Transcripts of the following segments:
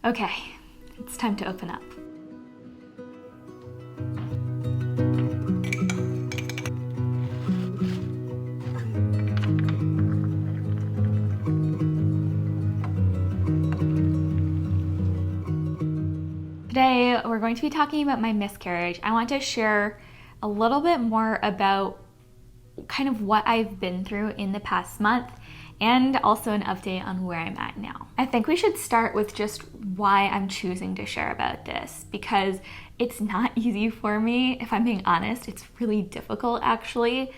Okay, it's time to open up. Today, we're going to be talking about my miscarriage. I want to share a little bit more about kind of what I've been through in the past month and also an update on where I'm at now. I think we should start with just why I'm choosing to share about this, because it's not easy for me. If I'm being honest, it's really difficult actually.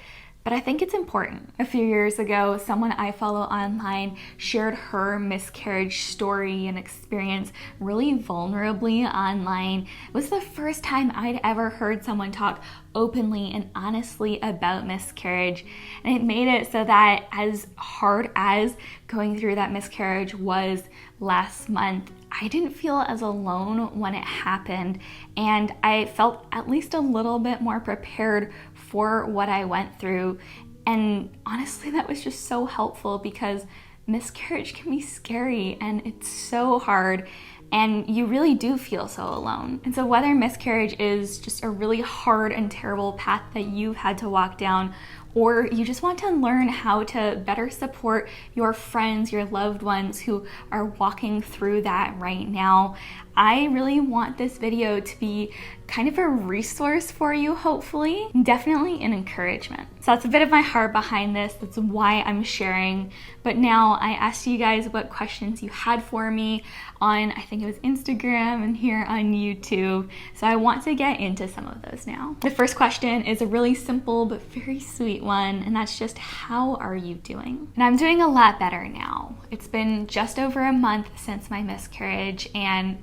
But I think it's important. A few years ago, someone I follow online shared her miscarriage story and experience really vulnerably online. It was the first time I'd ever heard someone talk openly and honestly about miscarriage. And it made it so that as hard as going through that miscarriage was last month, I didn't feel as alone when it happened. And I felt at least a little bit more prepared for what I went through. And honestly, that was just so helpful because miscarriage can be scary and it's so hard and you really do feel so alone. And so whether miscarriage is just a really hard and terrible path that you've had to walk down, or you just want to learn how to better support your friends, your loved ones who are walking through that right now, I really want this video to be kind of a resource for you, hopefully, definitely an encouragement. So that's a bit of my heart behind this. That's why I'm sharing. But now I asked you guys what questions you had for me on, I think it was Instagram and here on YouTube. So I want to get into some of those now. The first question is a really simple but very sweet one, and that's just, how are you doing? And I'm doing a lot better now. It's been just over a month since my miscarriage, and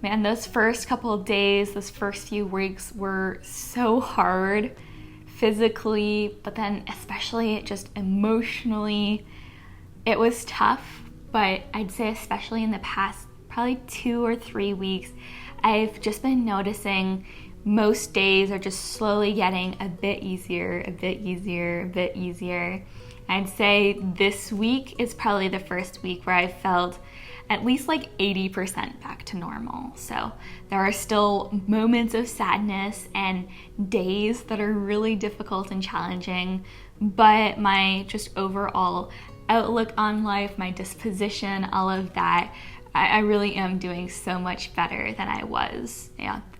man, those first couple of days, those first few weeks were so hard physically, but then especially just emotionally. It was tough, but I'd say especially in the past probably 2 or 3 weeks, I've just been noticing most days are just slowly getting a bit easier, a bit easier, a bit easier. I'd say this week is probably the first week where I felt at least like 80% back to normal. So there are still moments of sadness and days that are really difficult and challenging, but my just overall outlook on life, my disposition, all of that, I really am doing so much better than I was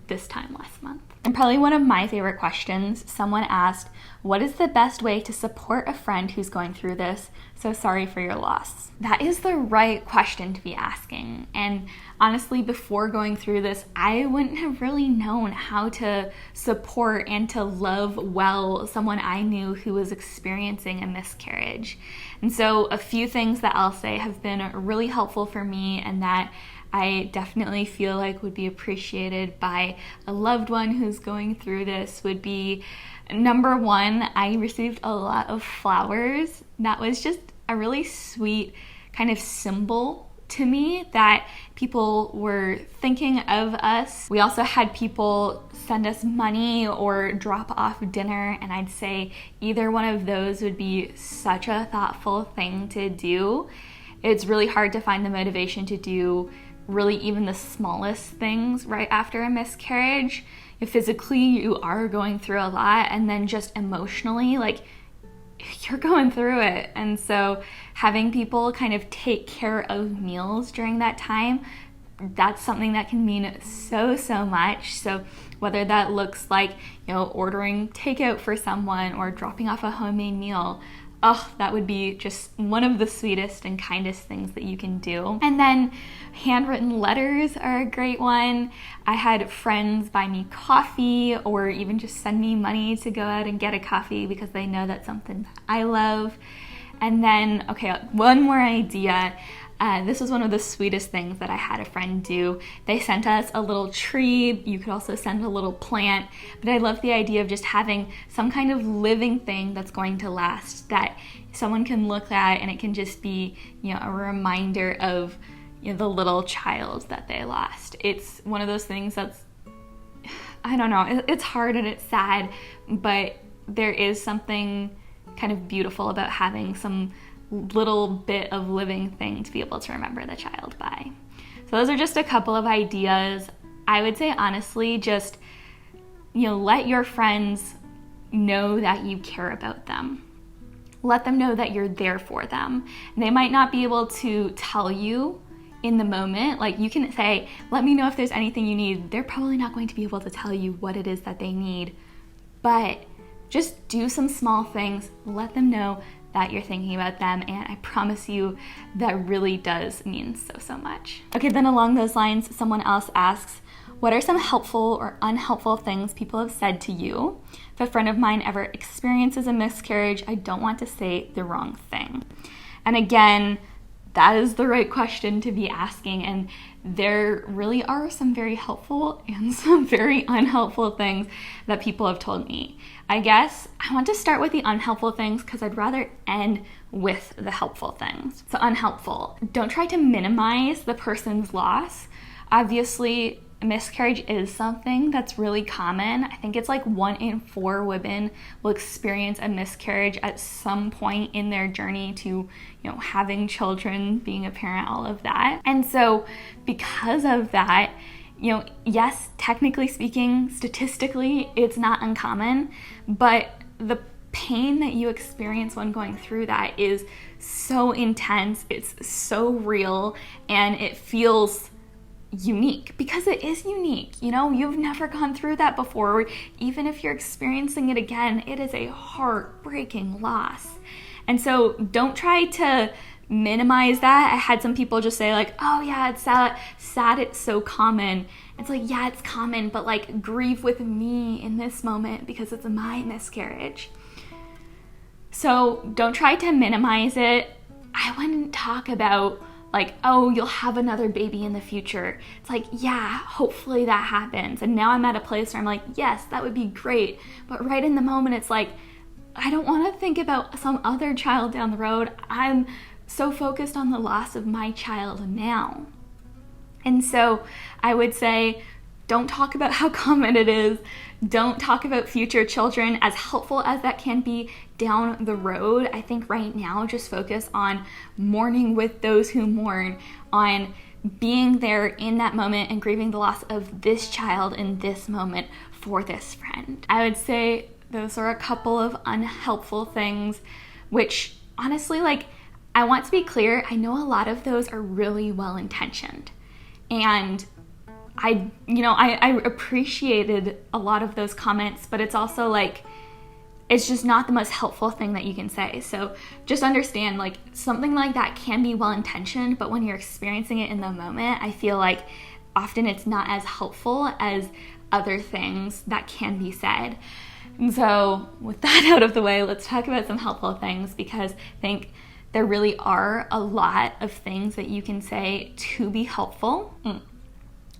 this time last month. And probably one of my favorite questions, someone asked, what is the best way to support a friend who's going through this? So sorry for your loss. That is the right question to be asking. And honestly, before going through this, I wouldn't have really known how to support and to love well someone I knew who was experiencing a miscarriage. And so a few things that I'll say have been really helpful for me and that I definitely feel like would be appreciated by a loved one who's going through this would be, number one, I received a lot of flowers. That was just a really sweet kind of symbol to me that people were thinking of us. We also had people send us money or drop off dinner, and I'd say either one of those would be such a thoughtful thing to do. It's really hard to find the motivation to do really even the smallest things right after a miscarriage. Physically, you are going through a lot, and then just emotionally, like, you're going through it. And so having people kind of take care of meals during that time, that's something that can mean so much. So whether that looks like, ordering takeout for someone or dropping off a homemade meal, that would be just one of the sweetest and kindest things that you can do. And then handwritten letters are a great one. I had friends buy me coffee or even just send me money to go out and get a coffee because they know that's something that I love. And then, one more idea. This was one of the sweetest things that I had a friend do. They sent us a little tree. You could also send a little plant, but I love the idea of just having some kind of living thing that's going to last that someone can look at, and it can just be, a reminder of, the little child that they lost. It's one of those things that's, I don't know, it's hard and it's sad, but there is something kind of beautiful about having some little bit of living thing to be able to remember the child by. So those are just a couple of ideas. I would say honestly, just, let your friends know that you care about them. Let them know that you're there for them. They might not be able to tell you in the moment. Like, you can say, let me know if there's anything you need. They're probably not going to be able to tell you what it is that they need, but just do some small things. Let them know that you're thinking about them, and I promise you that really does mean so much. Okay, then along those lines, someone else asks, what are some helpful or unhelpful things people have said to you? If a friend of mine ever experiences a miscarriage, I don't want to say the wrong thing. And again, that is the right question to be asking, and there really are some very helpful and some very unhelpful things that people have told me. I guess I want to start with the unhelpful things because I'd rather end with the helpful things. So unhelpful, don't try to minimize the person's loss. Obviously, a miscarriage is something that's really common. I think it's like 1 in 4 women will experience a miscarriage at some point in their journey to, having children, being a parent, all of that. And so because of that, yes, technically speaking, statistically, it's not uncommon, but the pain that you experience when going through that is so intense, it's so real, and it feels unique because it is unique. You've never gone through that before. Even if you're experiencing it again, it is a heartbreaking loss. And so don't try to minimize that. I had some people just say like, oh yeah, it's sad, it's so common. It's like, yeah, it's common, but like, grieve with me in this moment because it's my miscarriage. So don't try to minimize it. I wouldn't talk about like, oh, you'll have another baby in the future. It's like, yeah, hopefully that happens. And now I'm at a place where I'm like, yes, that would be great. But right in the moment, it's like, I don't want to think about some other child down the road. I'm so focused on the loss of my child now. And so I would say, don't talk about how common it is. Don't talk about future children, as helpful as that can be down the road. I think right now, just focus on mourning with those who mourn, on being there in that moment and grieving the loss of this child in this moment for this friend. I would say those are a couple of unhelpful things, which honestly, like, I want to be clear, I know a lot of those are really well-intentioned. And I appreciated a lot of those comments, but it's also like, it's just not the most helpful thing that you can say. So just understand, like, something like that can be well-intentioned, but when you're experiencing it in the moment, I feel like often it's not as helpful as other things that can be said. And so with that out of the way, let's talk about some helpful things, because I think there really are a lot of things that you can say to be helpful.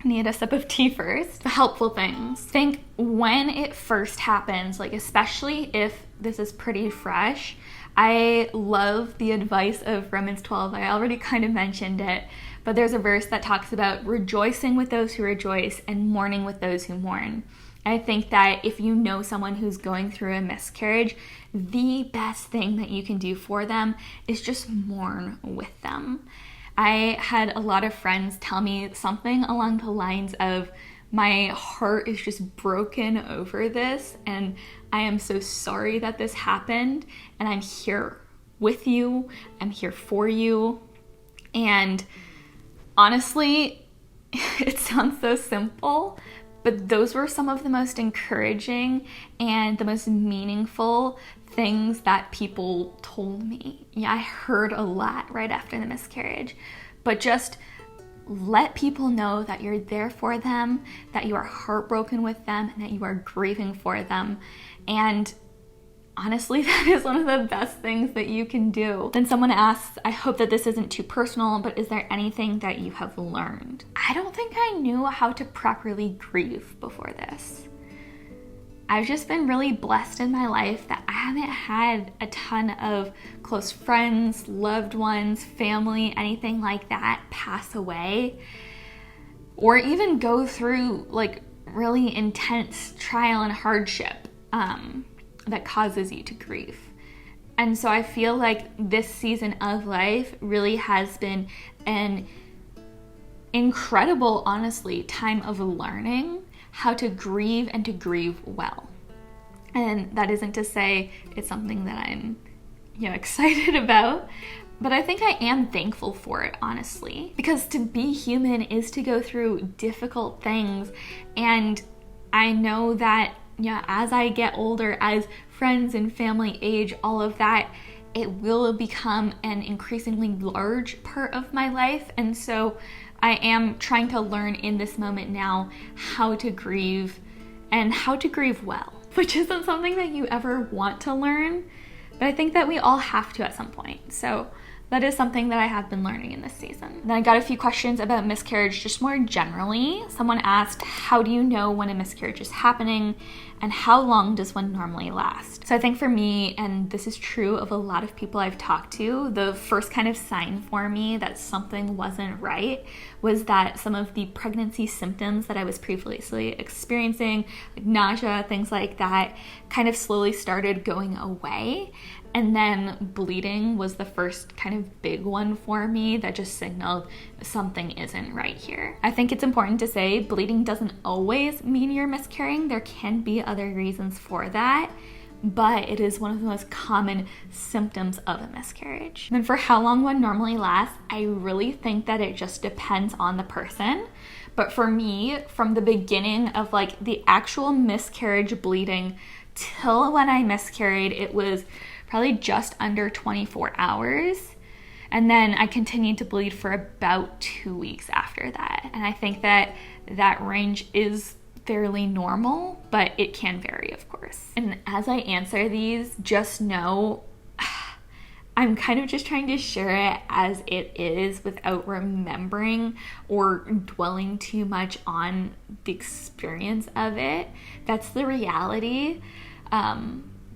Need a sip of tea first. The helpful things. Think when it first happens, like especially if this is pretty fresh. I love the advice of Romans 12. I already kind of mentioned it, but there's a verse that talks about rejoicing with those who rejoice and mourning with those who mourn. I think that if you know someone who's going through a miscarriage, the best thing that you can do for them is just mourn with them. I had a lot of friends tell me something along the lines of, my heart is just broken over this, and I am so sorry that this happened, and I'm here with you, I'm here for you. And honestly, it sounds so simple, but those were some of the most encouraging and the most meaningful things that people told me. Yeah, I heard a lot right after the miscarriage, but just let people know that you're there for them, that you are heartbroken with them, and that you are grieving for them. And honestly, that is one of the best things that you can do. Then someone asks, I hope that this isn't too personal, but is there anything that you have learned? I don't think I knew how to properly grieve before this. I've just been really blessed in my life that I haven't had a ton of close friends, loved ones, family, anything like that pass away, or even go through like really intense trial and hardship that causes you to grieve. And so I feel like this season of life really has been an incredible, honestly, time of learning how to grieve and to grieve well. And that isn't to say it's something that I'm, excited about, but I think I am thankful for it, honestly, because to be human is to go through difficult things. And I know that, as I get older, as friends and family age, all of that, it will become an increasingly large part of my life. And so I am trying to learn in this moment now how to grieve and how to grieve well, which isn't something that you ever want to learn, but I think that we all have to at some point. So that is something that I have been learning in this season. Then I got a few questions about miscarriage just more generally. Someone asked, how do you know when a miscarriage is happening and how long does one normally last? So I think for me, and this is true of a lot of people I've talked to, the first kind of sign for me that something wasn't right was that some of the pregnancy symptoms that I was previously experiencing, like nausea, things like that, kind of slowly started going away. And then bleeding was the first kind of big one for me that just signaled something isn't right here. I think it's important to say bleeding doesn't always mean you're miscarrying. There can be other reasons for that, but it is one of the most common symptoms of a miscarriage. And for how long one normally lasts, I really think that it just depends on the person. But for me, from the beginning of like the actual miscarriage bleeding till when I miscarried, it was probably just under 24 hours. And then I continued to bleed for about 2 weeks after that. And I think that that range is fairly normal, but it can vary, of course. And as I answer these, just know I'm kind of just trying to share it as it is without remembering or dwelling too much on the experience of it. That's the reality.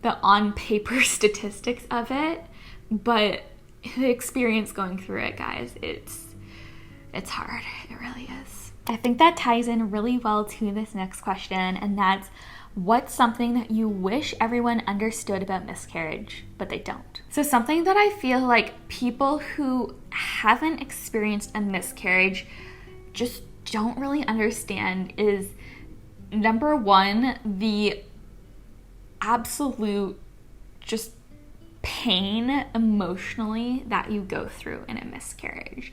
The on-paper statistics of it, but the experience going through it, guys, it's hard. It really is. I think that ties in really well to this next question, and that's what's something that you wish everyone understood about miscarriage, but they don't? So something that I feel like people who haven't experienced a miscarriage just don't really understand is, number one, the absolute just pain emotionally that you go through in a miscarriage.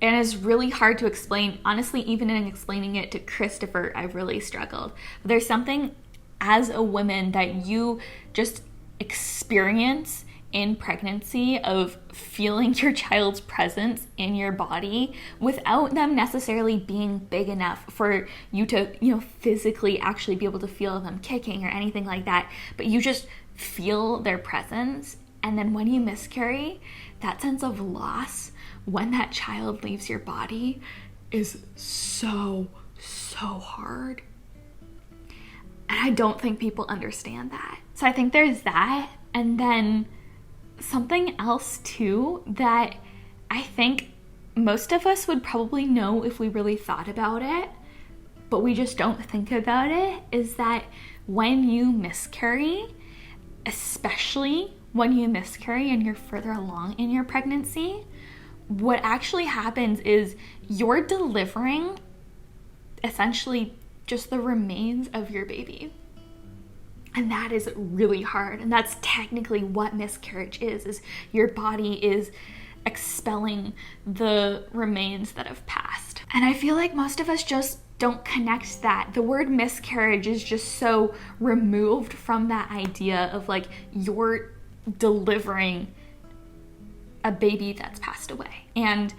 And it's really hard to explain. Honestly, even in explaining it to Christopher, I really struggled. But there's something as a woman that you just experience in pregnancy of feeling your child's presence in your body without them necessarily being big enough for you to, physically actually be able to feel them kicking or anything like that. But you just feel their presence. And then when you miscarry, that sense of loss when that child leaves your body is so hard. And I don't think people understand that. So I think there's that. And then something else too that I think most of us would probably know if we really thought about it, but we just don't think about it, is that when you miscarry, especially when you miscarry and you're further along in your pregnancy, what actually happens is you're delivering essentially just the remains of your baby. And that is really hard. And that's technically what miscarriage is your body is expelling the remains that have passed. And I feel like most of us just don't connect that. The word miscarriage is just so removed from that idea of like you're delivering a baby that's passed away. And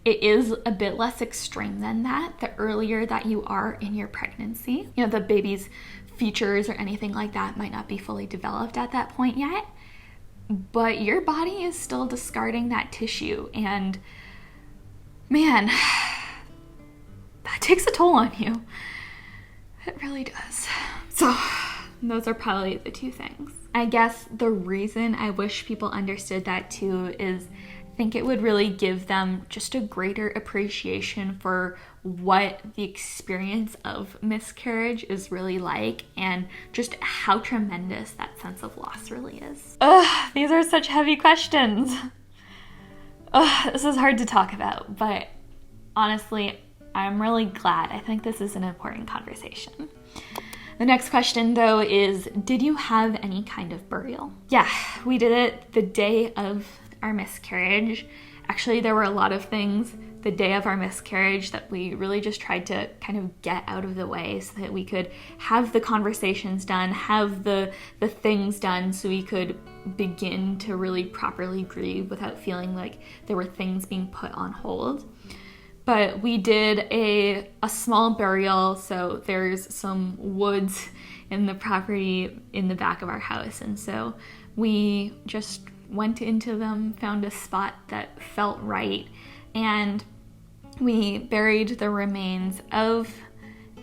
it is a bit less extreme than that. The earlier that you are in your pregnancy, the baby's features or anything like that might not be fully developed at that point yet, but your body is still discarding that tissue, and man, that takes a toll on you. It really does. So those are probably the two things. I guess the reason I wish people understood that too is I think it would really give them just a greater appreciation for what the experience of miscarriage is really like and just how tremendous that sense of loss really is. These are such heavy questions. This is hard to talk about, but honestly, I'm really glad. I think this is an important conversation. The next question, though, is, did you have any kind of burial? Yeah, we did it the day of our miscarriage. Actually, there were a lot of things the day of our miscarriage that we really just tried to kind of get out of the way so that we could have the conversations done, have the things done so we could begin to really properly grieve without feeling like there were things being put on hold. But we did a small burial, so there's some woods in the property in the back of our house, and so we just went into them, found a spot that felt right, and we buried the remains of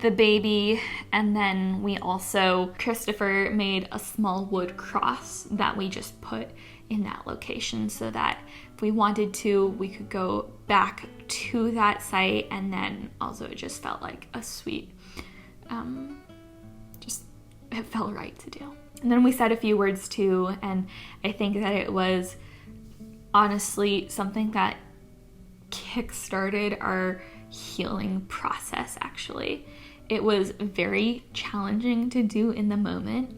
the baby, and then we also, Christopher made a small wood cross that we just put in that location so that if we wanted to, we could go back to that site, and then also it just felt like a sweet, it felt right to do. And then we said a few words too, and I think that it was honestly something that kick-started our healing process, actually. It was very challenging to do in the moment,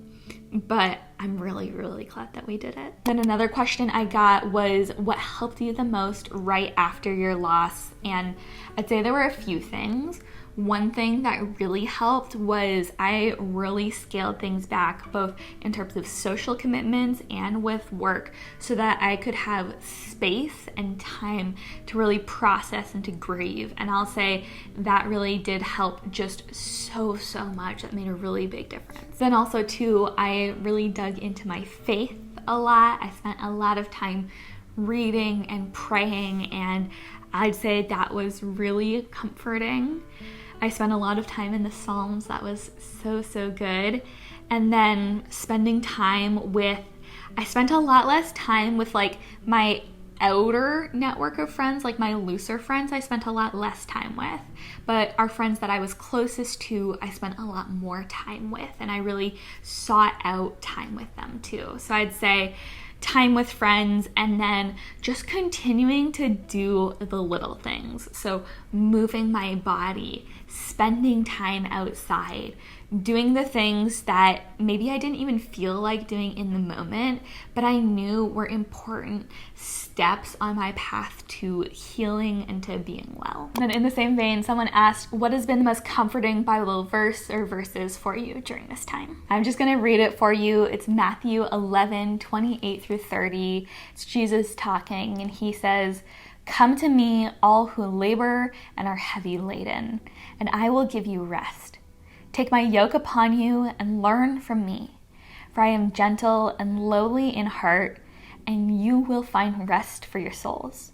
but I'm really, really glad that we did it. Then another question I got was, what helped you the most right after your loss? And I'd say there were a few things. One thing that really helped was I really scaled things back, both in terms of social commitments and with work, so that I could have space and time to really process and to grieve. And I'll say that really did help just so much. That made a really big difference. Then also too, I really dug into my faith a lot. I spent a lot of time reading and praying, and I'd say that was really comforting. I spent a lot of time in the Psalms. That was so good. And then spending time with, I spent a lot less time with like my outer network of friends, like my looser friends, I spent a lot less time with. But our friends that I was closest to, I spent a lot more time with, and I really sought out time with them too. So I'd say time with friends, and then just continuing to do the little things. So moving my body, spending time outside, doing the things that maybe I didn't even feel like doing in the moment, but I knew were important steps on my path to healing and to being well. And then in the same vein, someone asked, what has been the most comforting Bible verse or verses for you during this time? I'm just gonna read it for you. It's Matthew 11:28-30. It's Jesus talking, and he says, "Come to me, all who labor and are heavy laden, and I will give you rest. Take my yoke upon you and learn from me, for I am gentle and lowly in heart, and you will find rest for your souls.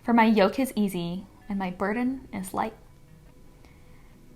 For my yoke is easy and my burden is light."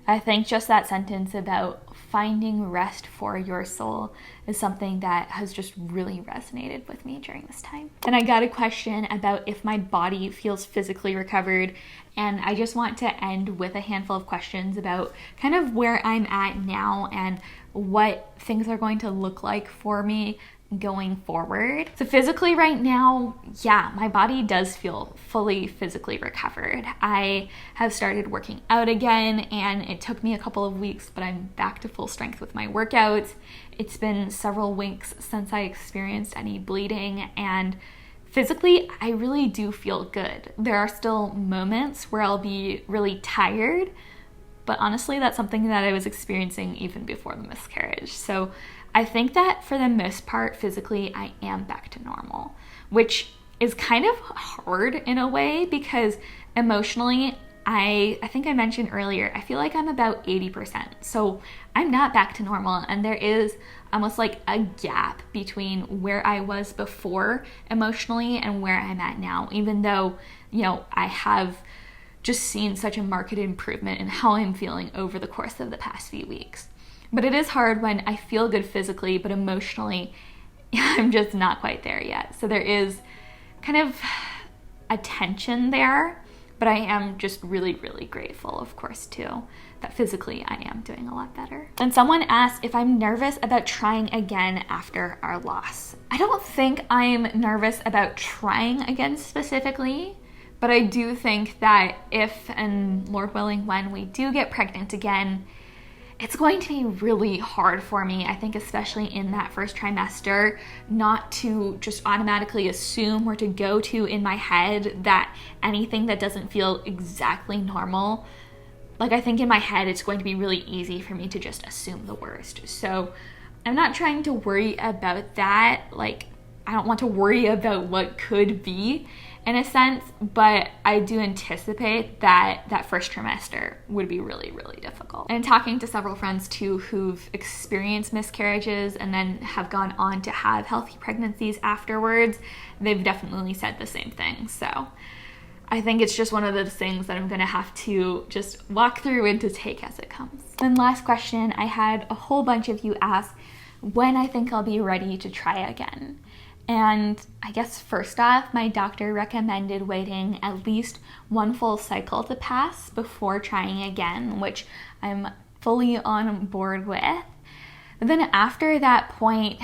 I think just that sentence about finding rest for your soul is something that has just really resonated with me during this time. And I got a question about if my body feels physically recovered, and I just want to end with a handful of questions about kind of where I'm at now and what things are going to look like for me going forward. So physically right now, yeah, my body does feel fully physically recovered. I have started working out again, and it took me a couple of weeks, but I'm back to full strength with my workouts. It's been several weeks since I experienced any bleeding, and physically, I really do feel good. There are still moments where I'll be really tired, but honestly, that's something that I was experiencing even before the miscarriage. So I think that for the most part, physically, I am back to normal, which is kind of hard in a way because emotionally, I think I mentioned earlier, I feel like I'm about 80%. So I'm not back to normal, and there is almost like a gap between where I was before emotionally and where I'm at now, even though, I have just seen such a marked improvement in how I'm feeling over the course of the past few weeks. But it is hard when I feel good physically, but emotionally, I'm just not quite there yet. So there is kind of a tension there, but I am just really, really grateful, of course, too, that physically I am doing a lot better. And someone asked if I'm nervous about trying again after our loss. I don't think I'm nervous about trying again specifically, But I do think that if, and Lord willing, when we do get pregnant again, it's going to be really hard for me, I think, especially in that first trimester, not to just automatically assume or to go to in my head that anything that doesn't feel exactly normal, like I think in my head it's going to be really easy for me to just assume the worst. So I'm not trying to worry about that. Like, I don't want to worry about what could be in a sense, but I do anticipate that that first trimester would be really, really difficult. And talking to several friends too who've experienced miscarriages and then have gone on to have healthy pregnancies afterwards, they've definitely said the same thing. So I think it's just one of those things that I'm gonna have to just walk through and to take as it comes. Then last question, I had a whole bunch of you ask when I think I'll be ready to try again. And I guess first off, my doctor recommended waiting at least one full cycle to pass before trying again, which I'm fully on board with. But then after that point,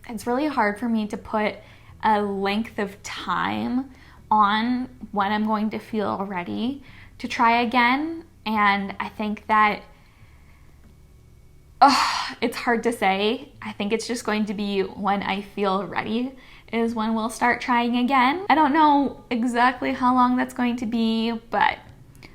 it's really hard for me to put a length of time on when I'm going to feel ready to try again. And I think that it's hard to say. I think it's just going to be when I feel ready is when we'll start trying again. I don't know exactly how long that's going to be, but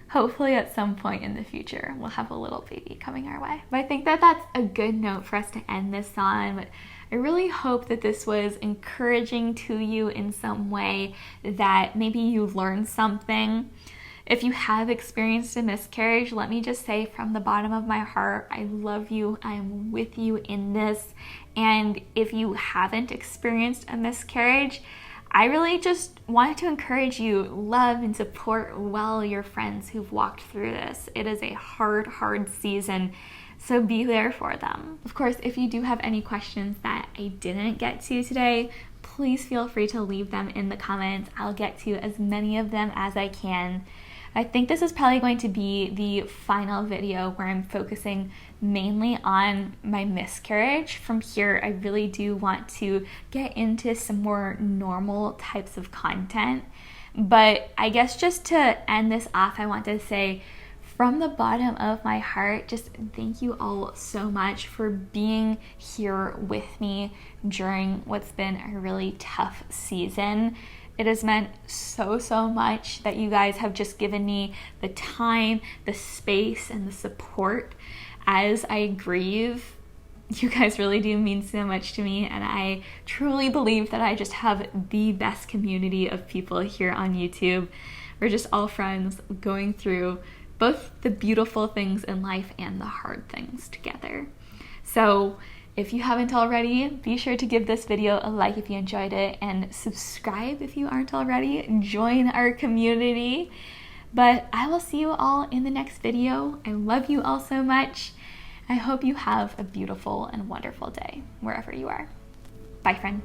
hopefully at some point in the future we'll have a little baby coming our way. But I think that that's a good note for us to end this on. But I really hope that this was encouraging to you in some way, that maybe you learned something. If you have experienced a miscarriage, let me just say from the bottom of my heart, I love you. I'm with you in this. And if you haven't experienced a miscarriage, I really just wanted to encourage you, love and support well your friends who've walked through this. It is a hard, hard season, so be there for them. Of course, if you do have any questions that I didn't get to today, please feel free to leave them in the comments. I'll get to as many of them as I can. I think this is probably going to be the final video where I'm focusing mainly on my miscarriage. From here, I really do want to get into some more normal types of content. But I guess just to end this off, I want to say from the bottom of my heart, just thank you all so much for being here with me during what's been a really tough season. It has meant so, so much that you guys have just given me the time, the space, and the support as I grieve. You guys really do mean so much to me, and I truly believe that I just have the best community of people here on YouTube. We're just all friends going through both the beautiful things in life and the hard things together. So if you haven't already, be sure to give this video a like if you enjoyed it, and subscribe if you aren't already. Join our community. But I will see you all in the next video. I love you all so much. I hope you have a beautiful and wonderful day wherever you are. Bye, friends.